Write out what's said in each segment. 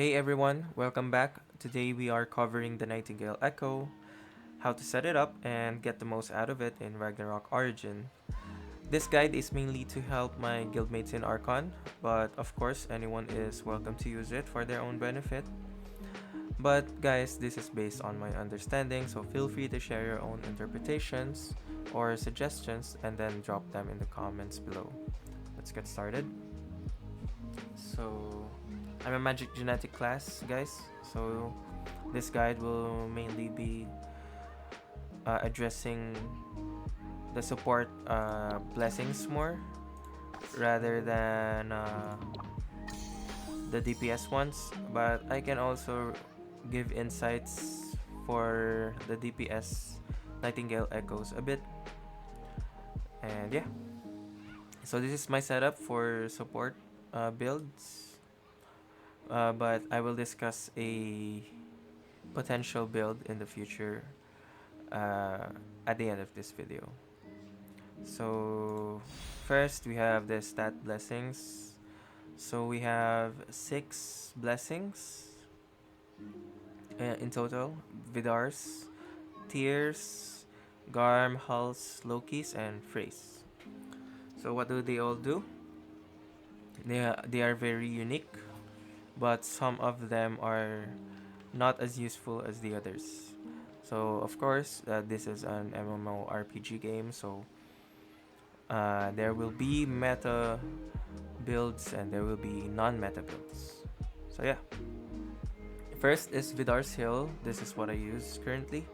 Hey everyone, welcome back. Today we are covering the Nightingale Echo, how to set it up and get the most out of it in Ragnarok Origin. This guide is mainly to help my guildmates in Archon, but of course anyone is welcome to use it for their own benefit. But guys, this is based on my understanding, so feel free to share your own interpretations or suggestions and then drop them in the comments below. Let's get started. So, I'm a magic genetic class, guys, so this guide will mainly be addressing the support blessings more rather than the DPS ones, but I can also give insights for the DPS Nightingale Echoes a bit. And yeah, so this is my setup for support builds, but I will discuss a potential build in the future at the end of this video. So first we have the stat blessings. So we have 6 blessings in total: Vidars, Tears, Garm, Hulls, Lokis, and Phrase. So what do they all do? They are very unique, but some of them are not as useful as the others. So of course, this is an MMORPG game, so there will be meta builds and there will be non-meta builds. So yeah, first is Vidar's Hill. This is what I use currently.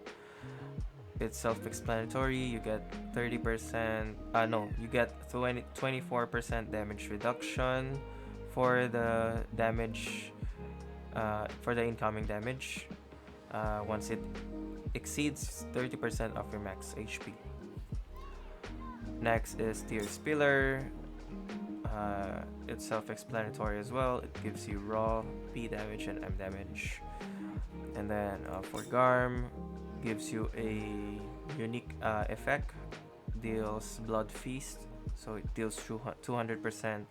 It's self-explanatory. You get 30%, you get 24% damage reduction for the damage, for the incoming damage, once it exceeds 30% of your max HP. Next is Tears Pillar. It's self-explanatory as well. It gives you raw P damage and M damage. And then for Garm, gives you a unique effect, deals Blood Feast, so it deals 200%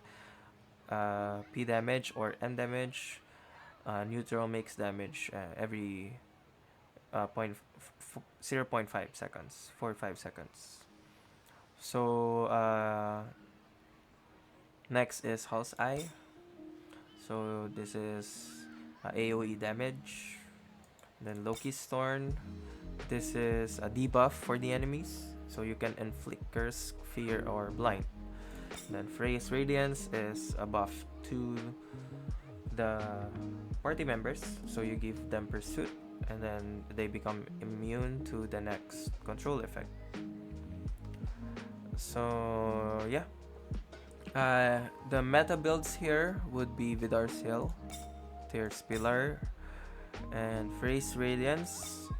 P damage or M damage. Neutral makes damage every 0.5 seconds for 5 seconds. So next is Hulls Eye. So this is AoE damage. Then Loki's Thorn. This is a debuff for the enemies, so you can inflict curse, fear, or blind. Then Phrase Radiance is a buff to the party members, so you give them pursuit and then they become immune to the next control effect. So yeah, the meta builds here would be Vidar's Hill, Tears Pillar, and Phrase Radiance.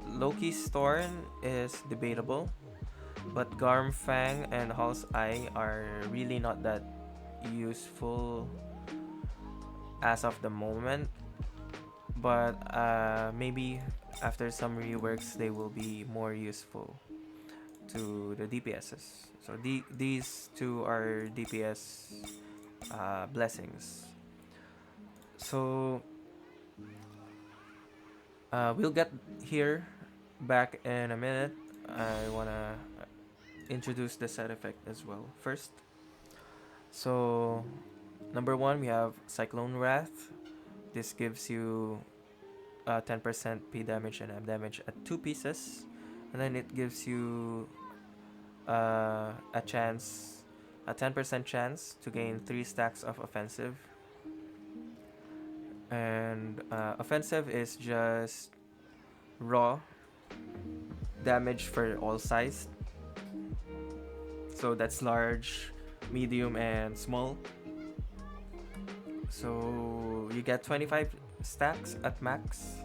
Loki's Thorn is debatable, but Garm Fang and Hulls Eye are really not that useful as of the moment, but maybe after some reworks they will be more useful to the DPSs. So these two are DPS blessings. So we'll get here back in a minute. I wanna introduce the side effect as well first. So number 1, we have Cyclone Wrath. This gives you 10% P damage and M damage at 2 pieces, and then it gives you a 10% chance to gain 3 stacks of offensive. And offensive is just raw damage for all size, so that's large, medium, and small. So you get 25 stacks at max,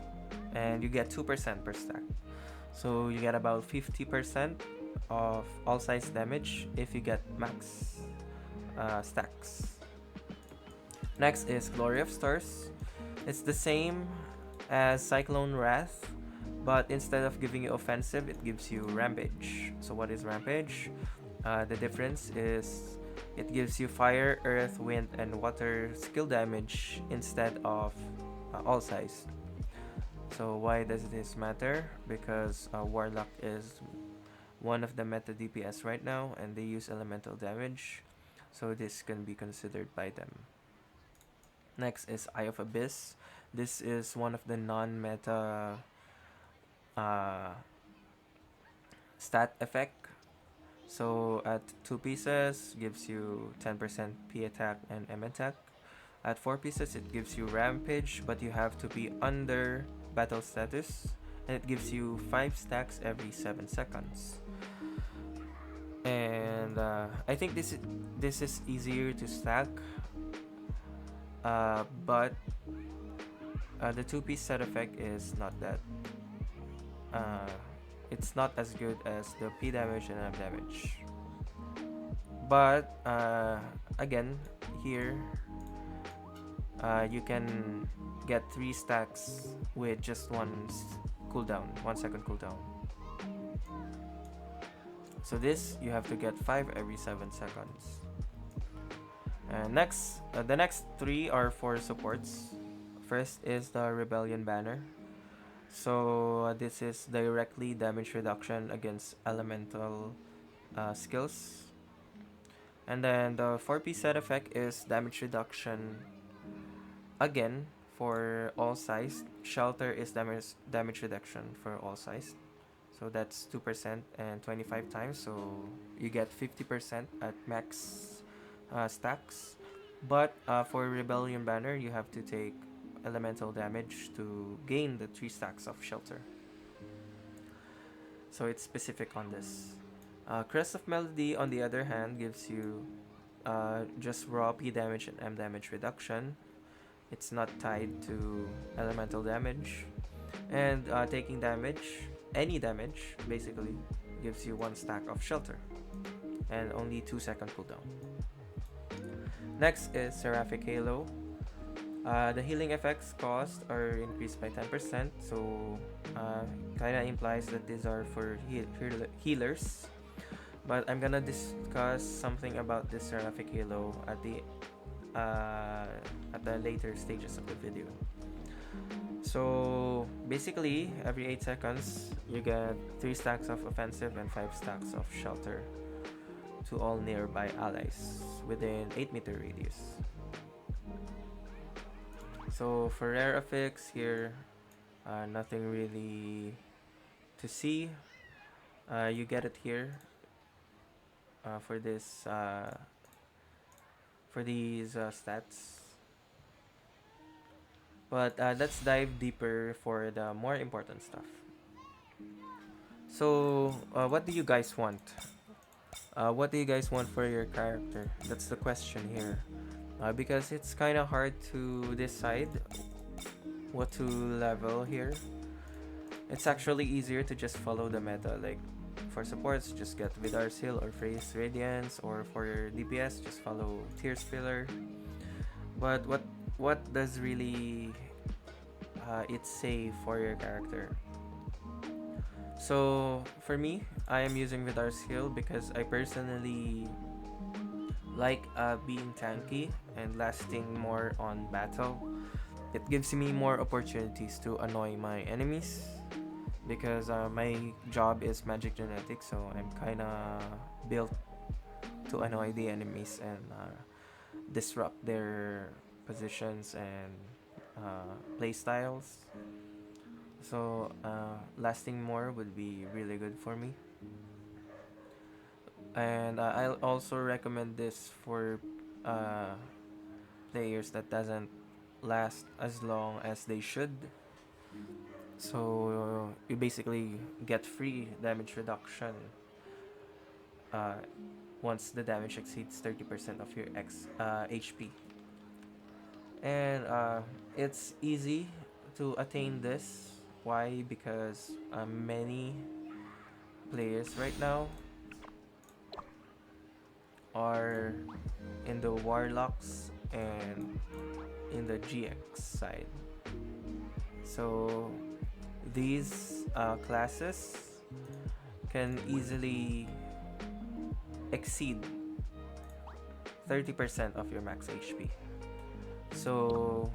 and you get 2% per stack, so you get about 50% of all size damage if you get max stacks. Next is Glory of Stars. It's the same as Cyclone Wrath, but instead of giving you offensive, it gives you Rampage. So what is Rampage? The difference is it gives you fire, earth, wind, and water skill damage instead of all size. So why does this matter? Because Warlock is one of the meta DPS right now, and they use elemental damage, so this can be considered by them. Next is Eye of Abyss. This is one of the non-meta uh, stat effect. So at 2 pieces, gives you 10% P attack and M attack. At 4 pieces, it gives you Rampage, but you have to be under battle status, and it gives you 5 stacks every 7 seconds. And I think this is easier to stack, but the 2-piece set effect is not that. It's not as good as the P damage and M damage. But again, here you can get 3 stacks with just 1 cooldown, 1 second cooldown. So this, you have to get 5 every 7 seconds. And next, the next 3 are for supports. First is the Rebellion Banner. So this is directly damage reduction against elemental skills. And then the 4-piece set effect is damage reduction again for all size. Shelter is damage reduction for all size. So that's 2% and 25 times. So you get 50% at max stacks. But for Rebellion Banner, you have to take elemental damage to gain the 3 stacks of shelter. So it's specific on this. Crest of Melody, on the other hand, gives you just raw P damage and M damage reduction. It's not tied to elemental damage. And taking damage, any damage, basically, gives you 1 stack of shelter. And only 2-second cooldown. Next is Seraphic Halo. The healing effects cost are increased by 10%, so kinda implies that these are for healers. But I'm gonna discuss something about this Seraphic Halo at the later stages of the video. So basically, every 8 seconds, you get 3 stacks of offensive and 5 stacks of shelter to all nearby allies within 8-meter radius. So for rare affix here, nothing really to see. You get it here for this for these stats. But let's dive deeper for the more important stuff. So what do you guys want? What do you guys want for your character? That's the question here. Because it's kind of hard to decide what to level here. It's actually easier to just follow the meta. Like for supports, just get Vidar's Heal or Freya's Radiance, or for your DPS, just follow Tear Spiller. But what does really it say for your character? So for me, I am using Vidar's Heal because I personally like being tanky and lasting more on battle. It gives me more opportunities to annoy my enemies because my job is magic genetics, so I'm kinda built to annoy the enemies and disrupt their positions and play styles. So lasting more would be really good for me. And I'll also recommend this for players that doesn't last as long as they should. So you basically get free damage reduction once the damage exceeds 30% of your HP. And it's easy to attain this. Why? Because many players right now are in the Warlocks and in the GX side. So these classes can easily exceed 30% of your max HP. So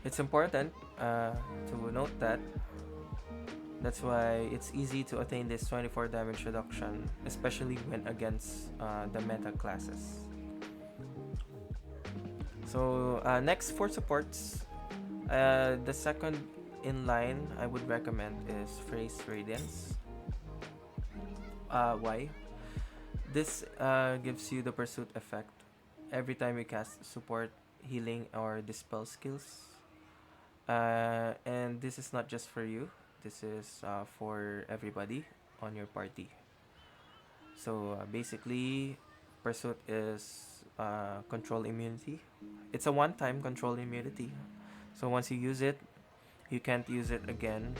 It's important to note that that's why it's easy to attain this 24 damage reduction, especially when against the meta classes. So next for supports, the second in line I would recommend is Phrase Radiance. Why? This gives you the pursuit effect every time you cast support, healing, or dispel skills. And this is not just for you. This is for everybody on your party. So basically, pursuit is control immunity. It's a one-time control immunity. So once you use it, you can't use it again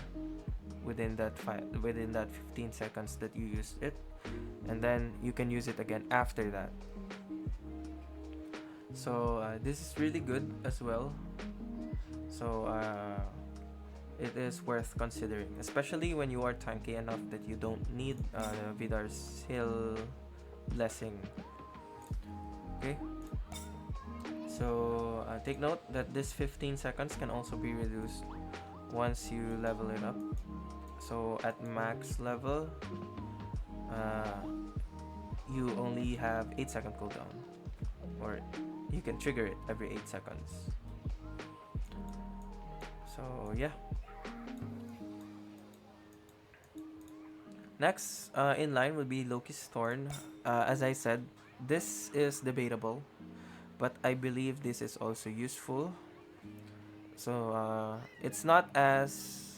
within that 15 seconds that you used it, and then you can use it again after that. So this is really good as well. So it is worth considering, especially when you are tanky enough that you don't need Vidar's Hill blessing. Okay. So take note that this 15 seconds can also be reduced once you level it up. So at max level, you only have 8-second cooldown, or you can trigger it every 8 seconds. So yeah. Next in line would be Loki's Thorn. As I said, this is debatable, but I believe this is also useful. So it's not as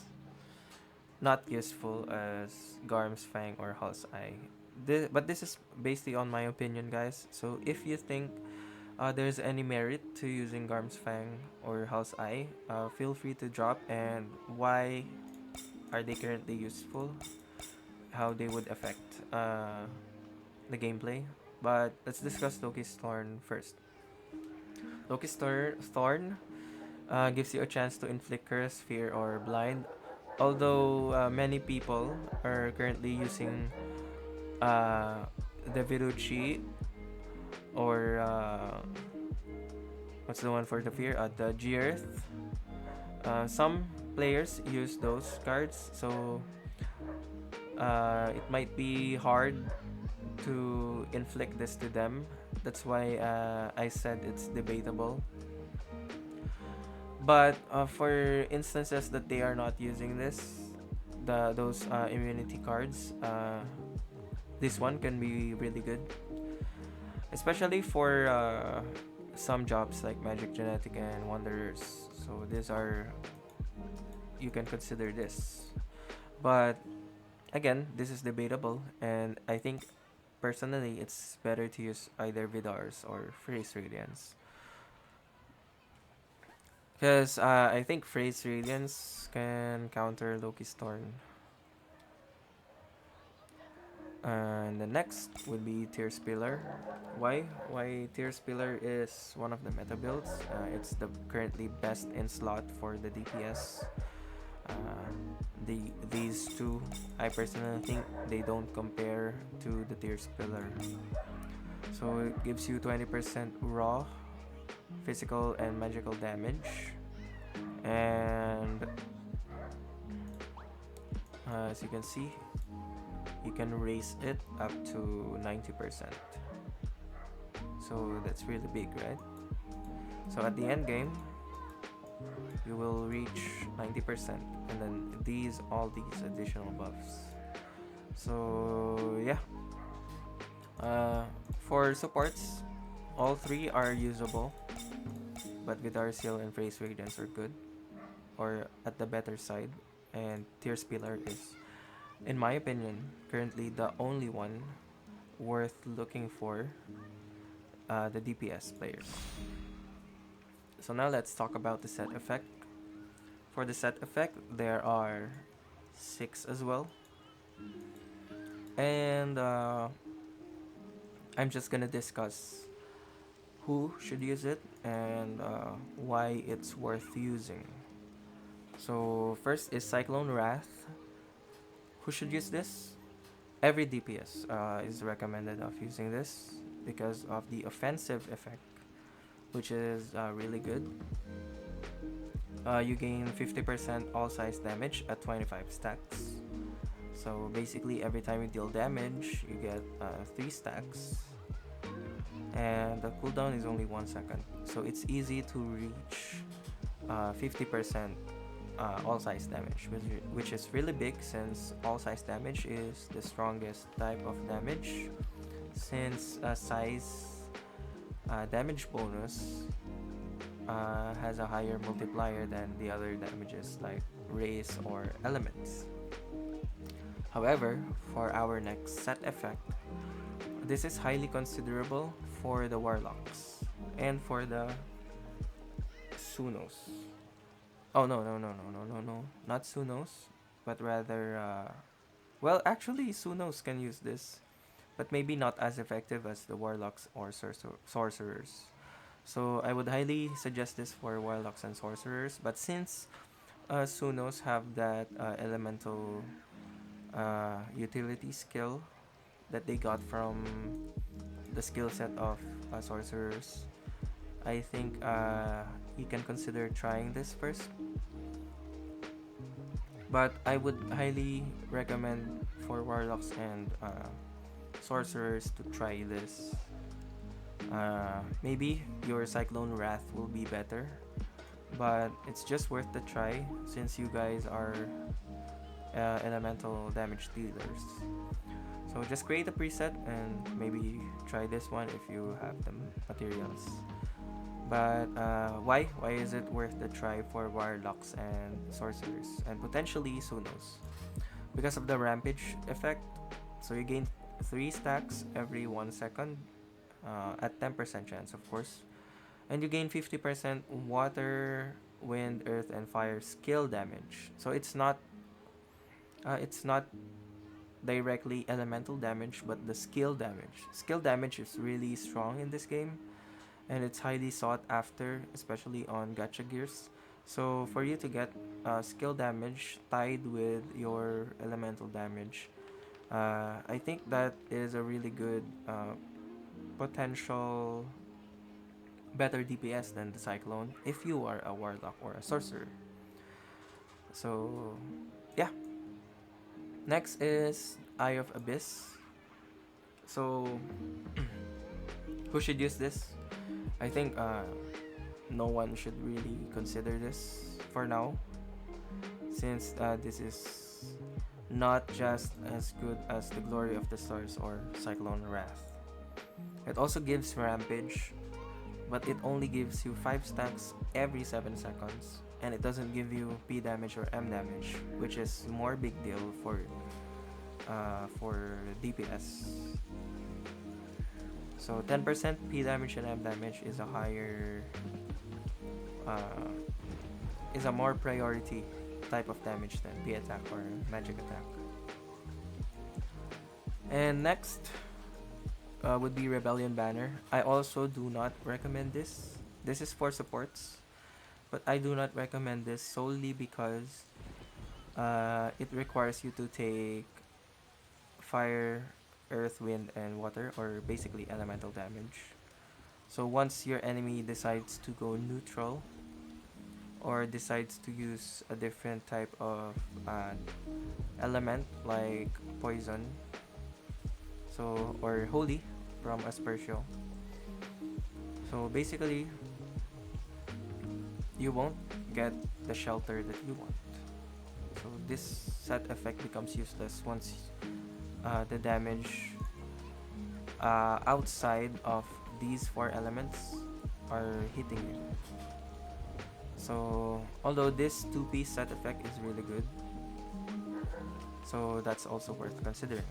not useful as Garm's Fang or Hall's Eye. But this is basically on my opinion, guys. So if you think there's any merit to using Garm's Fang or Hall's Eye, feel free to drop, and why are they currently useful, how they would affect the gameplay. But let's discuss Loki's Thorn first. Loki's Thorn gives you a chance to inflict curse, fear, or blind. Although many people are currently using the Viruchi, or what's the one for the fear? The G-Earth. Some players use those cards, so it might be hard to inflict this to them. That's why I said it's debatable. But for instances that they are not using those immunity cards, this one can be really good, especially for some jobs like Magic Genetic and Wanderers. So you can consider this. But again, this is debatable, and I think personally it's better to use either Vidars or Phrase Radiance. Because I think Phrase Radiance can counter Loki's Thorn. And the next would be Tear Spiller. Why? Why Tear Spiller is one of the meta builds. It's the currently best in slot for the DPS. These two, I personally think they don't compare to the Tear Spiller. So it gives you 20% raw physical and magical damage, and as you can see, you can raise it up to 90%. So that's really big, right? So at the end game, you will reach 90%, and then all these additional buffs. So yeah, for supports, all three are usable, but Vidar Seal and Phrase Radiance are good, or at the better side, and Tear Spiller is, in my opinion, currently the only one worth looking for the DPS players. So now let's talk about the set effect. For the set effect, there are 6 as well, and I'm just gonna discuss who should use it and why it's worth using. So first is Cyclone Wrath. Who should use this? Every DPS is recommended of using this because of the offensive effect, which is really good. you gain 50% all size damage at 25 stacks. So basically, every time you deal damage, you get 3 stacks, and the cooldown is only 1 second. So it's easy to reach 50% all size damage, which is really big since all size damage is the strongest type of damage. Since size damage bonus has a higher multiplier than the other damages like race or elements. However, for our next set effect, this is highly considerable for the warlocks and for the Sunos. Oh no, not Sunos, but rather well, actually Sunos can use this, but maybe not as effective as the warlocks or sorcerers. So I would highly suggest this for warlocks and sorcerers, but since Sunos have that elemental utility skill that they got from the skill set of sorcerers, I think you can consider trying this first. But I would highly recommend for warlocks and sorcerers to try this. Maybe your Cyclone Wrath will be better, but it's just worth the try since you guys are elemental damage dealers. So just create a preset and maybe try this one if you have the materials. But why? Why is it worth the try for warlocks and sorcerers and potentially Sunos? Because of the rampage effect. So you gain 3 stacks every 1 second at 10% chance, of course. And you gain 50% water, wind, earth, and fire skill damage. So it's not directly elemental damage, but the skill damage. Skill damage is really strong in this game, and it's highly sought after, especially on gacha gears. So for you to get skill damage tied with your elemental damage, I think that is a really good potential better DPS than the Cyclone if you are a warlock or a sorcerer. So yeah, next is Eye of Abyss. So who should use this? I think no one should really consider this for now, since this is not just as good as the Glory of the Stars or Cyclone Wrath. It also gives Rampage, but it only gives you 5 stacks every 7 seconds, and it doesn't give you P damage or M damage, which is more big deal for DPS. So 10% P damage and M damage is a higher, is a more priority type of damage than P attack or magic attack. And next would be Rebellion Banner. I also do not recommend this. This is for supports, but I do not recommend this solely because it requires you to take fire, earth, wind, and water, or basically elemental damage. So once your enemy decides to go neutral or decides to use a different type of element like poison, so or holy from Aspertio, so basically you won't get the shelter that you want. So this set effect becomes useless once the damage outside of these 4 elements are hitting you. So although this 2-piece set effect is really good, so that's also worth considering.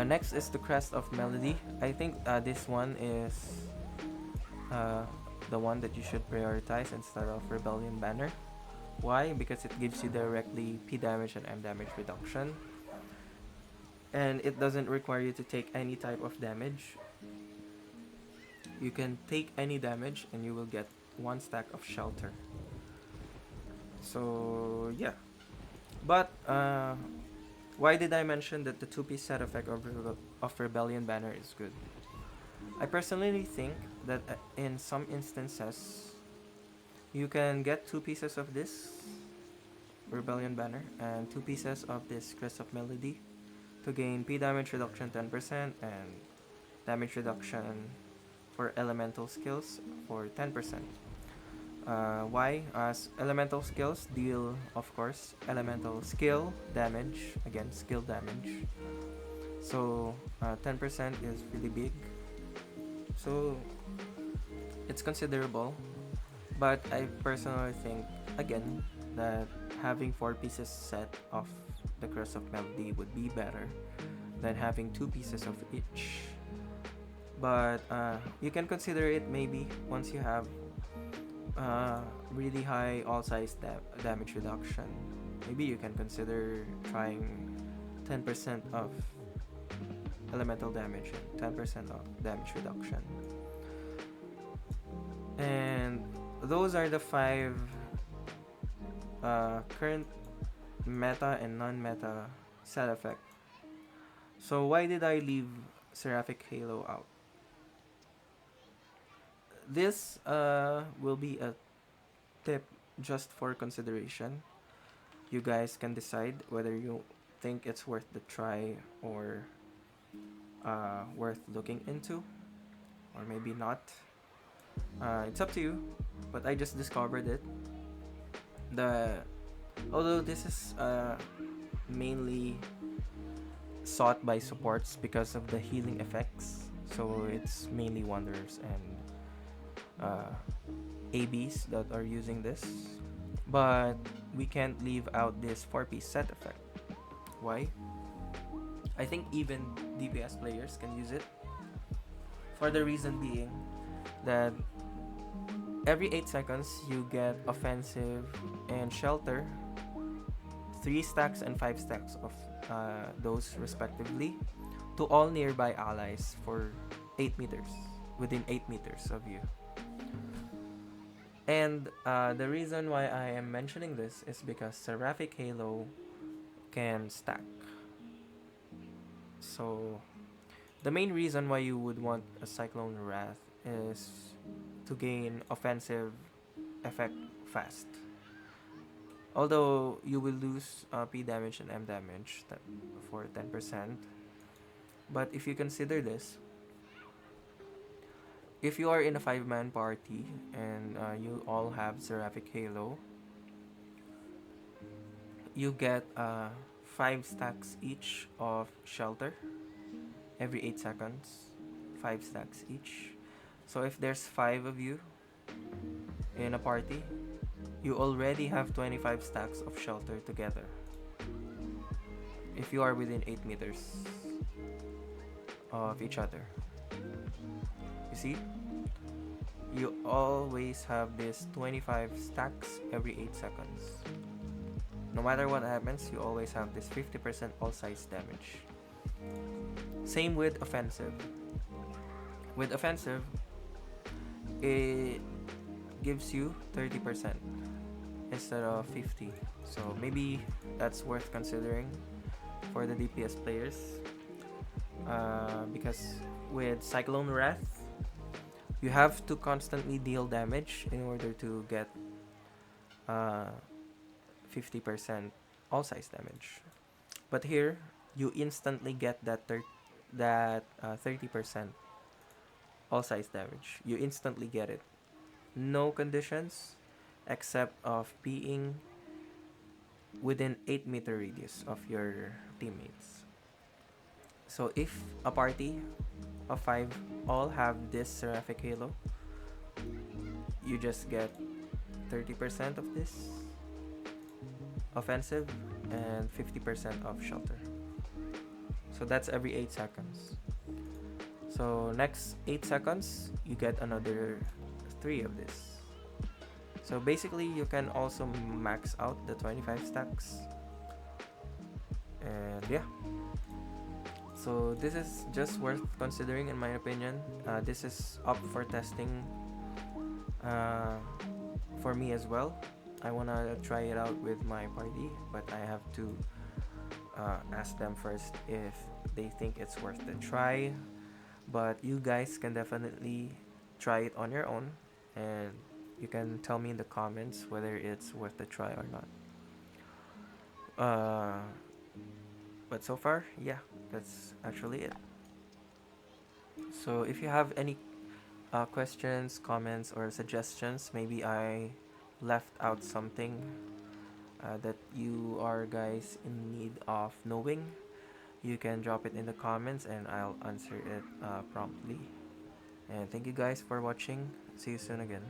Next is the Crest of Melody. I think this one is the one that you should prioritize instead of Rebellion Banner. Why? Because it gives you directly P damage and M damage reduction, and it doesn't require you to take any type of damage. You can take any damage and you will get 1 stack of shelter. So yeah, but why did I mention that the 2-piece set effect of Rebellion Banner is good? I personally think that in some instances You can get 2 pieces of this Rebellion Banner and 2 pieces of this Crest of Melody to gain P damage reduction 10% and damage reduction for elemental skills for 10%. Why? As elemental skills deal, of course, elemental skill damage, again, skill damage. So 10% is really big. So it's considerable. But I personally think, again, that having 4 pieces set of the Crest of Melody would be better than having 2 pieces of each. But you can consider it maybe once you have really high all size damage reduction. Maybe you can consider trying 10% of elemental damage and 10% of damage reduction. And those are the 5 current meta and non-meta set effect. So why did I leave Seraphic Halo out? This will be a tip just for consideration. You guys can decide whether you think it's worth the try or worth looking into, or maybe not. It's up to you, but I just discovered it. Although this is mainly sought by supports because of the healing effects, so it's mainly wanderers and ABs that are using this. But we can't leave out this 4-piece set effect. Why? I think even DPS players can use it, for the reason being that every 8 seconds you get offensive and shelter, 3 stacks and 5 stacks of those respectively, to all nearby allies for 8 meters, within 8 meters of you. And the reason why I am mentioning this is because Seraphic Halo can stack. So the main reason why you would want a Cyclone Wrath is to gain offensive effect fast. Although you will lose P damage and M damage for 10%. But if you consider this, if you are in a 5-man party and you all have Seraphic Halo, you get 5 stacks each of shelter every 8 seconds. 5 stacks each. So if there's 5 of you in a party, you already have 25 stacks of shelter together. If you are within 8 meters of each other. You see? You always have this 25 stacks every 8 seconds. No matter what happens, you always have this 50% all size damage. Same with offensive. With offensive, it gives you 30% instead of 50. So maybe that's worth considering for the DPS players. Because with Cyclone Wrath, you have to constantly deal damage in order to get 50% all size damage. But here, you instantly get that 30% all size damage. You instantly get it. No conditions except of being within 8 meter radius of your teammates. So if a party of 5 all have this Seraphic Halo, you just get 30% of this offensive and 50% of shelter. So that's every 8 seconds. So next 8 seconds, you get another 3 of this. So basically, you can also max out the 25 stacks. And yeah. So this is just worth considering in my opinion. This is up for testing for me as well. I wanna try it out with my party, but I have to ask them first if they think it's worth the try. But you guys can definitely try it on your own, and You can tell me in the comments whether it's worth the try or not. Uh, but so far, yeah, that's actually it. So if you have any questions, comments, or suggestions, maybe I left out something that you are guys in need of knowing, you can drop it in the comments and I'll answer it promptly. And thank you guys for watching. See you soon again.